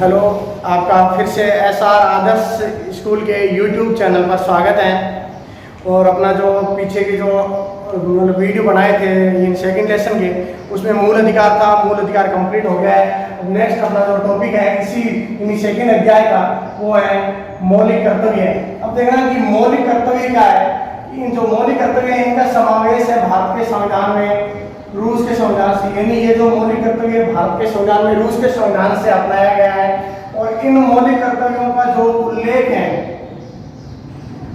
Hello, आपका फिर से एसआर आदर्श स्कूल के यूट्यूब चैनल पर स्वागत है। और अपना जो पीछे की जो वीडियो बनाए थे इन सेकंड लेसन के, उसमें मूल अधिकार था। मूल अधिकार कंप्लीट हो गया है। नेक्स्ट अपना जो टॉपिक है इसी इन सेकंड अध्याय का, वो है मौलिक कर्तव्य। अब देखना कि मौलिक कर्तव्य क्या है। इन जो मौलिक कर्तव्य है इनका समावेश है भारत के संविधान में, रूस के संविधान से। यानी ये जो मौलिक कर्तव्य भारत के संविधान में रूस के संविधान से अपनाया गया है। और इन मौलिक कर्तव्यों का जो उल्लेख है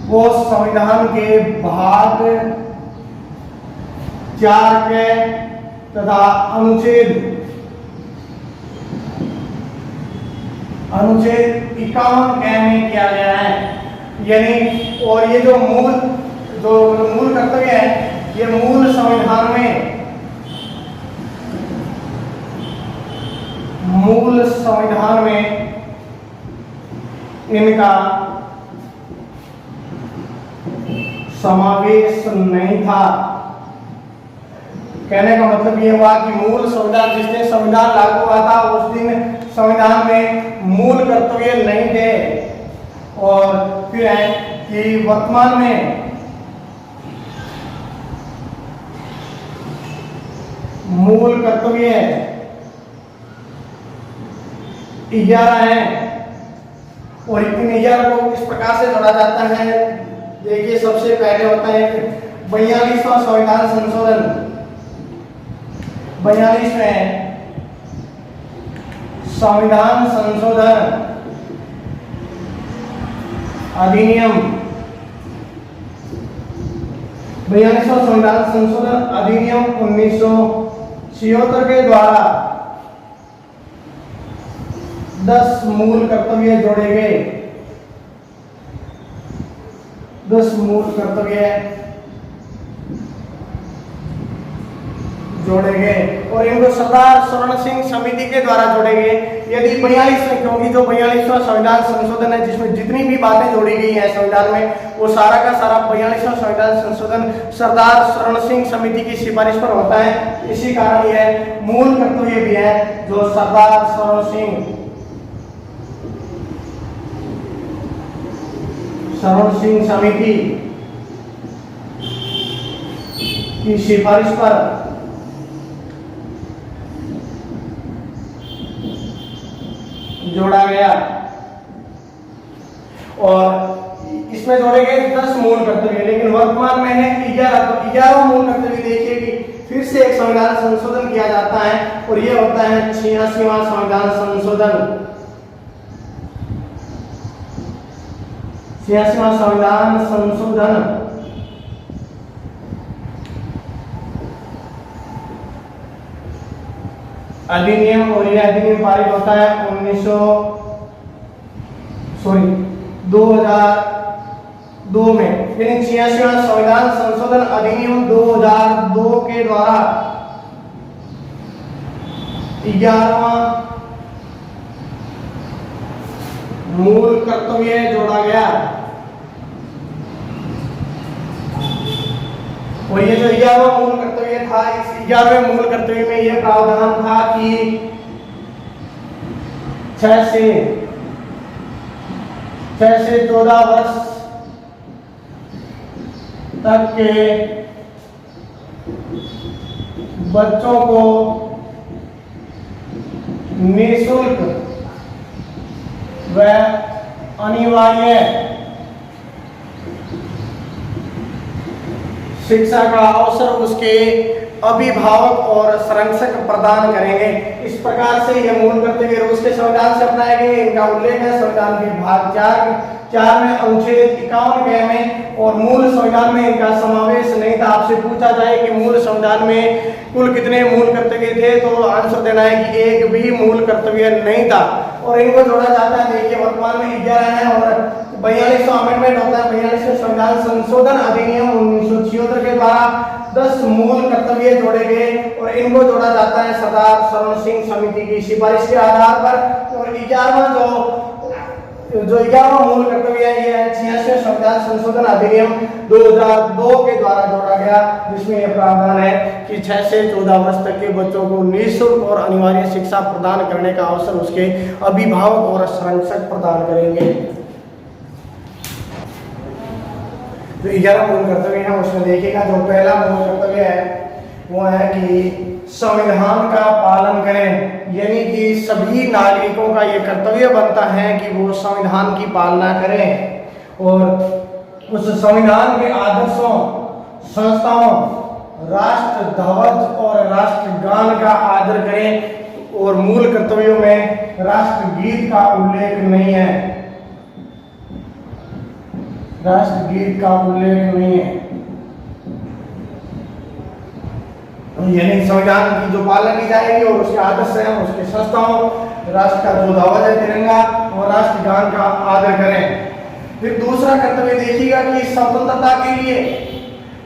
वो संविधान के भाग 4 के तथा अनुच्छेद 51 के में किया गया है। यानी और ये जो मूल कर्तव्य है ये मूल संविधान में इनका समावेश नहीं था। कहने का मतलब ये हुआ कि मूल संविधान, जिस दिन संविधान लागू हुआ था उस दिन संविधान में मूल कर्तव्य नहीं थे। और फिर है कि वर्तमान में मूल कर्तव्य 11 है। और इन 11 को इस प्रकार से जोड़ा जाता है। देखिए, सबसे पहले होता है 42वां संविधान संशोधन। 42वें संविधान संशोधन अधिनियम, 42वां संविधान संशोधन अधिनियम 1976 के द्वारा 10 मूल कर्तव्य जोड़े गए। 10 मूल कर्तव्य जोड़े गए और इनको सरदार स्वर्ण सिंह समिति के द्वारा जोड़े गए। यदि 42, क्योंकि जो 42वां संविधान संशोधन है जिसमें जितनी भी बातें जोड़ी गई हैं संविधान में, वो सारा का सारा 42वां संविधान संशोधन सरदार स्वर्ण सिंह समिति की सिफारिश पर होता है। इसी कारण यह मूल कर्तव्य भी है जो सरदार स्वर्ण सिंह समिति की सिफारिश पर जोड़ा गया। और इसमें जोड़े गए 10 मूल कर्तव्य, लेकिन वर्तमान में है 11 मूल कर्तव्य। देखिए कि फिर से एक संविधान संशोधन किया जाता है और यह होता है 86वां संविधान संशोधन। 86वां संविधान संशोधन अधिनियम। और यह अधिनियम पारित होता है 2002 में। यानी 86वां संविधान संशोधन अधिनियम 2002 के द्वारा 11वां मूल कर्तव्य जोड़ा गया। और ये जो 11वां मूल कर्तव्य था, इस 11वें मूल कर्तव्य में यह प्रावधान था कि 6 से 14 वर्ष तक के बच्चों को निःशुल्क व अनिवार्य शिक्षा का अवसर उसके अभिभावक और संरक्षक प्रदान करेंगे। इस प्रकार से यह मूल कर्तव्य रूस के संविधान से अपनाए गए। इनका उल्लेख है संविधान के भाग 4 में अनुच्छेद 51 में। और मूल संविधान में इनका समावेश नहीं था। आपसे पूछा जाए कि मूल संविधान में कुल कितने मूल कर्तव्य थे, तो आंसर देना है कि एक भी मूल कर्तव्य नहीं था। और इनको जोड़ा जाता है। देखिए, वर्तमान में 11 है और 42वां अमेंडमेंट होता है। 42वें संविधान संशोधन अधिनियम 1976 के द्वारा 10 मूल कर्तव्य जोड़े गए और इनको जोड़ा जाता है सरदार स्वर्ण सिंह समिति की सिफारिश के आधार पर। और 11वां मूल कर्तव्य है ये है 86वें संविधान संशोधन अधिनियम 2002 के द्वारा जोड़ा गया, जिसमें यह प्रावधान है कि 6 से 14 वर्ष तक के बच्चों को निःशुल्क और अनिवार्य शिक्षा प्रदान करने का अवसर उसके अभिभावक और संरक्षक प्रदान करेंगे। जो 11 मूल कर्तव्य है उसमें देखिएगा, जो पहला मूल कर्तव्य है वो है कि संविधान का पालन करें, यानी कि सभी नागरिकों का ये कर्तव्य बनता है कि वो संविधान की पालना करें और उस संविधान के आदर्शों, संस्थाओं, राष्ट्र ध्वज और राष्ट्रगान का आदर करें। और मूल कर्तव्यों में राष्ट्रगीत का उल्लेख नहीं है, राष्ट्रगीत का उल्लेख नहीं है, यानी संविधान की जो पालना की जाएगी और उसके आदर्श हैं, उसके संस्थाओं, राष्ट्र का जो ध्वज है तिरंगा और राष्ट्रगान का आदर करें। फिर दूसरा कर्तव्य देखिएगा कि स्वतंत्रता के लिए,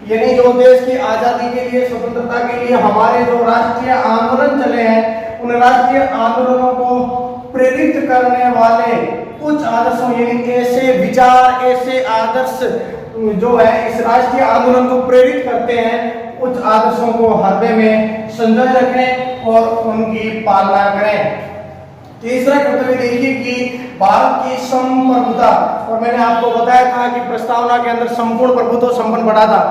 यानी जो देश की आजादी के लिए, स्वतंत्रता के लिए हमारे जो राष्ट्रीय आंदोलन चले हैं, उन राष्ट्रीय आंदोलनों को प्रेरित करने वाले कुछ आदर्शों, यानी ऐसे विचार, ऐसे आदर्श जो है इस राष्ट्रीय आंदोलन को प्रेरित करते हैं, कुछ आदर्शों को हृदय में संजोए रखें और उनकी पालना करें। तीसरा कर्तव्य देखिए कि भारत की संप्रभुता, और मैंने आपको बताया था कि प्रस्तावना के अंदर संपूर्ण प्रभुत्व संपन्न पड़ा था,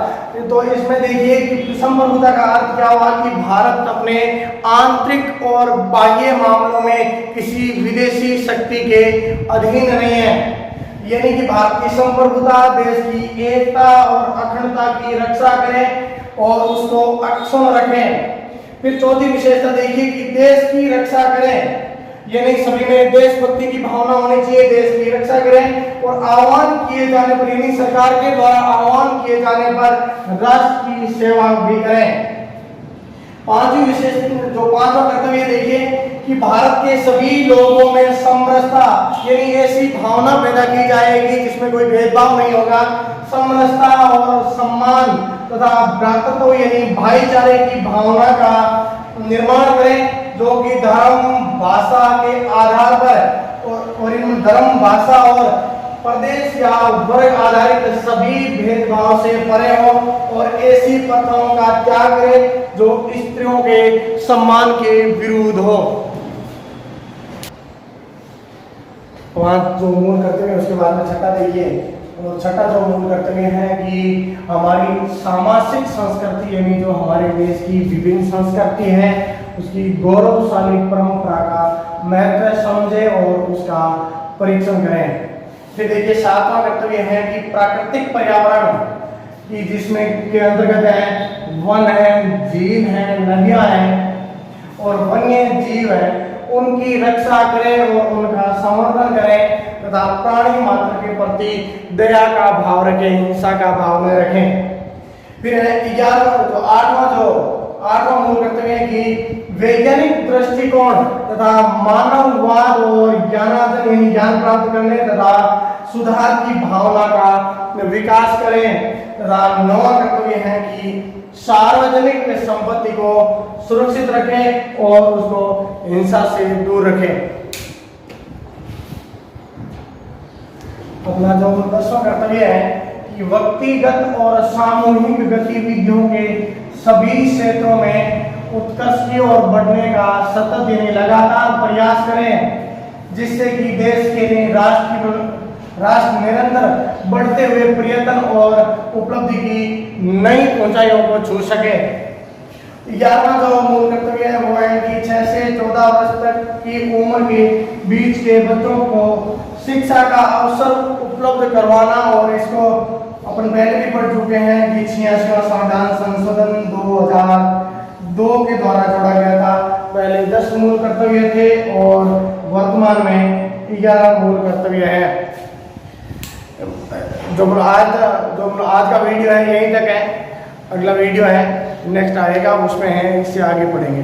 तो इसमें देखिए कि संप्रभुता का अर्थ क्या हुआ कि भारत अपने आंतरिक और बाह्य मामलों में किसी विदेशी शक्ति के अधीन नहीं है, यानी कि भारत की संप्रभुता देश की एकता और अखंडता की रक्षा करें और उसको अक्षुण्ण रखें। फिर चौथी विशेषता देखिए कि देश की रक्षा करें, यानी सभी में देशभक्ति की भावना होनी चाहिए, देश की रक्षा करें और आह्वान किए जाने पर, यानी सरकार के द्वारा आह्वान किए जाने पर राष्ट्र की सेवा भी करें। पांचवी विशेष जो पांचवा कर्तव्य देखिए कि भारत के सभी लोगों में समरसता, यानी ऐसी भावना पैदा की जाएगी जिसमें कोई भेदभाव नहीं होगा, समरसता और सम्मान तथा भ्रातृत्व यानी भाईचारे की भावना का निर्माण करें, जो कि धर्म भाषा के आधार पर और इन धर्म भाषा और प्रदेश या वर्ग आधारित सभी भेदभाव से परे हो और ऐसी प्रथाओं का त्याग करें जो स्त्रियों के सम्मान के विरुद्ध हो। वहाँ जो मूल कर्तव्य है उसके बाद में छठा देखिए, और छठा जो मूल कर्तव्य है कि हमारी सामाजिक संस्कृति, यानी जो हमारे देश की विभिन्न संस्कृति है उसकी गौरवशाली परंपरा का महत्व समझे और उसका परीक्षण करें। फिर देखिए सातवां कर्तव्य है कि प्राकृतिक पर्यावरण की, जिसमें के अंतर्गत है वन है, झील है, नदियां हैं और वन्य जीव है, उनकी रक्षा करें और उनका संवर्धन करें तथा प्राणी मात्र के प्रति दया का भाव रखें, हिंसा का भाव न रखें। फिर है आठवां मूल कर्तव्य है कि वैज्ञानिक दृष्टिकोण तथा मानववाद और ज्ञानार्जन यानी ज्ञान प्राप्त करने तथा सुधार की भावना का विकास करें तथा नौवां कर्तव्य है कि सार्वजनिक संपत्ति को सुरक्षित रखें और उसको हिंसा से दूर रखें। अपना जो 10वां कर्तव्य है कि व्यक्तिगत और सामूहिक गतिविधियों के सभी क्षेत्रों में उत्कर्ष की ओर बढ़ने का सतत यानी लगातार प्रयास करें, जिससे कि देश के लिए राष्ट्र निरंतर बढ़ते हुए प्रयत्न और उपलब्धि की नई ऊंचाइयों को छू सके। 11वां जो मूल कर्तव्य है वो है कि 6 से 14 वर्ष तक की उम्र के बीच के बच्चों को शिक्षा का अवसर उपलब्ध करवाना, और इसको अपन पहले भी पढ़ चुके हैं कि 86वां संविधान संशोधन 2002 के द्वारा जोड़ा गया था। पहले 10 मूल कर्तव्य थे और वर्तमान में 11 मूल कर्तव्य है। जो आज का वीडियो है यहीं तक है, अगला वीडियो है नेक्स्ट आएगा, उसमें है इससे आगे पढ़ेंगे।